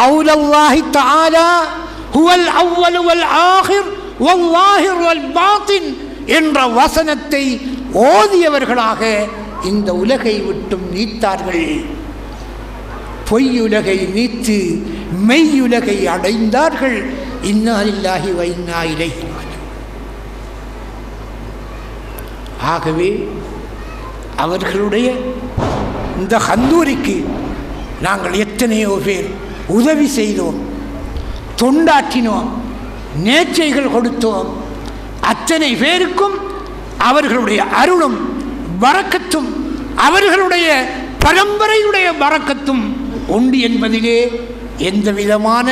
قول الله تعالى هو الأول والآخر والظاهر والباطن என்ற வசனத்தை ஓதியவர்களாக இந்த உலகை விட்டும் நீத்தார்கள். பொய்யுலகை நீத்து மெய்யுலகை அடைந்தார்கள். இன்னா லில்லாஹி வ இன்னா இலைஹி ராஜிஊன். ஆகவே அவர்களுடைய இந்த கந்தூரிக்கு நாங்கள் எத்தனையோ பேர் உதவி செய்தோம், தொண்டாற்றினோம், நேர்ச்சைகள் கொடுத்தோம். அத்தனை பேருக்கும் அவர்களுடைய அருளும் பரக்கத்தும் அவர்களுடைய பரம்பரையுடைய பரக்கத்தும் உண்டு என்பதிலே எந்த விதமான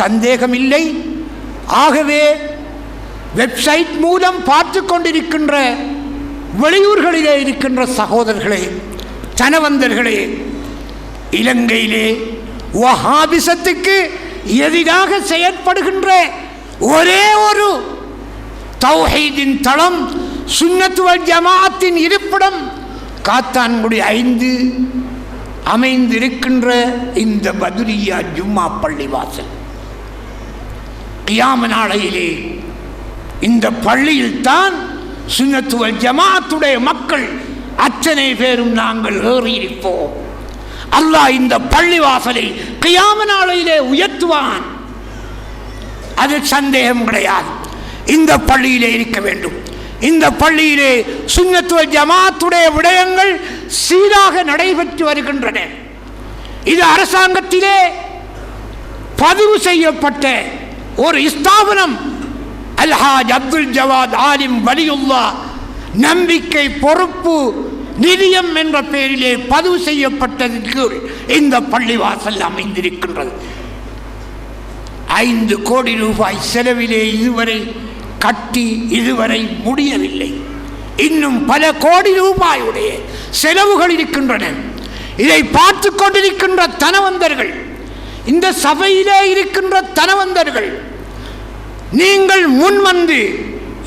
சந்தேகமில்லை. ஆகவே வெப்சைட் மூலம் பார்த்து கொண்டிருக்கின்ற வெளியூர்களிலே இருக்கின்ற சகோதரர்களே, தனவந்தர்களே, இலங்கையிலே வஹாபிசத்துக்கு எதிராக செயற்படுகின்ற ஒரே ஒரு தௌஹீதின் தளம், சுன்னத் வல் ஜமாஅத்தின் இருப்பிடம் காத்தான்குடி 5 அமைந்திருக்கின்ற இந்த பதுரியா ஜும்மா பள்ளிவாசல். கியாம நாளையிலே இந்த பள்ளியில் தான் சுன்னத் வல் ஜமாஅத்துடைய மக்கள் அத்தனை பேரும் நாங்கள் ஏறியிருப்போம். அல்லாஹ் இந்த பள்ளிவாசலை கியாம நாளையிலே உயர்த்துவான், அது சந்தேகம் கிடையாது. இந்த பள்ளியிலே இருக்க வேண்டும். இந்த பள்ளியிலே சுன்னத் வல் ஜமாஅத்துடைய விடயங்கள் சீராக நடைபெற்று வருகின்றன. இது அரசாங்கத்திலே பதிவு செய்யப்பட்ட ஒரு ஸ்தாபனம். அல்ஹாஜ் அப்துல் ஜவாத் ஆலிம் வலியுல்லா நம்பிக்கை பொறுப்பு நிதியம் என்ற பெயரிலே பதிவு செய்யப்பட்டதற்கு இந்த பள்ளிவாசல் அமைந்திருக்கின்றது. 5 கோடி ரூபாய் செலவிலே இதுவரை கட்டி இதுவரை முடியவில்லை. இன்னும் பல கோடி ரூபாயுடைய செலவுகள் இருக்கின்றன. இதை பார்த்து கொண்டிருக்கின்ற தனவந்தர்கள், இந்த சபையிலே இருக்கின்ற தனவந்தர்கள், நீங்கள் முன்வந்து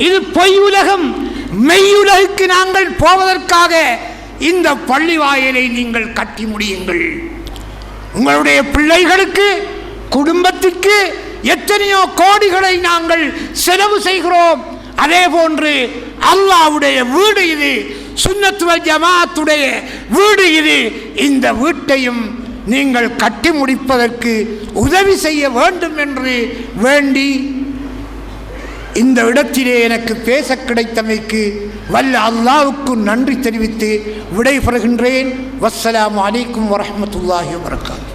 இது பொய் உலகம், மெய்யுலகுக்கு நாங்கள் போவதற்காக இந்த பள்ளி வாயிலை நீங்கள் கட்டி முடியுங்கள். உங்களுடைய பிள்ளைகளுக்கு, குடும்பத்திற்கு எத்தனையோ கோடிகளை நாங்கள் செலவு செய்கிறோம். அதே போன்று அல்லாஹ்வுடைய வீடு இது, சுன்னத் வல் ஜமாஅத்துடைய வீடு இது. இந்த வீட்டையும் நீங்கள் கட்டி முடிப்பதற்கு உதவி செய்ய வேண்டும் என்று வேண்டி இந்த இடத்திலே எனக்கு பேச கிடைத்தமைக்கு வல்ல அல்லாஹ்வுக்கு நன்றி தெரிவித்து விடைபெறுகின்றேன். வஸ்ஸலாமு அலைக்கும் வரஹ்மத்துல்லாஹி வபரகாத்துஹு.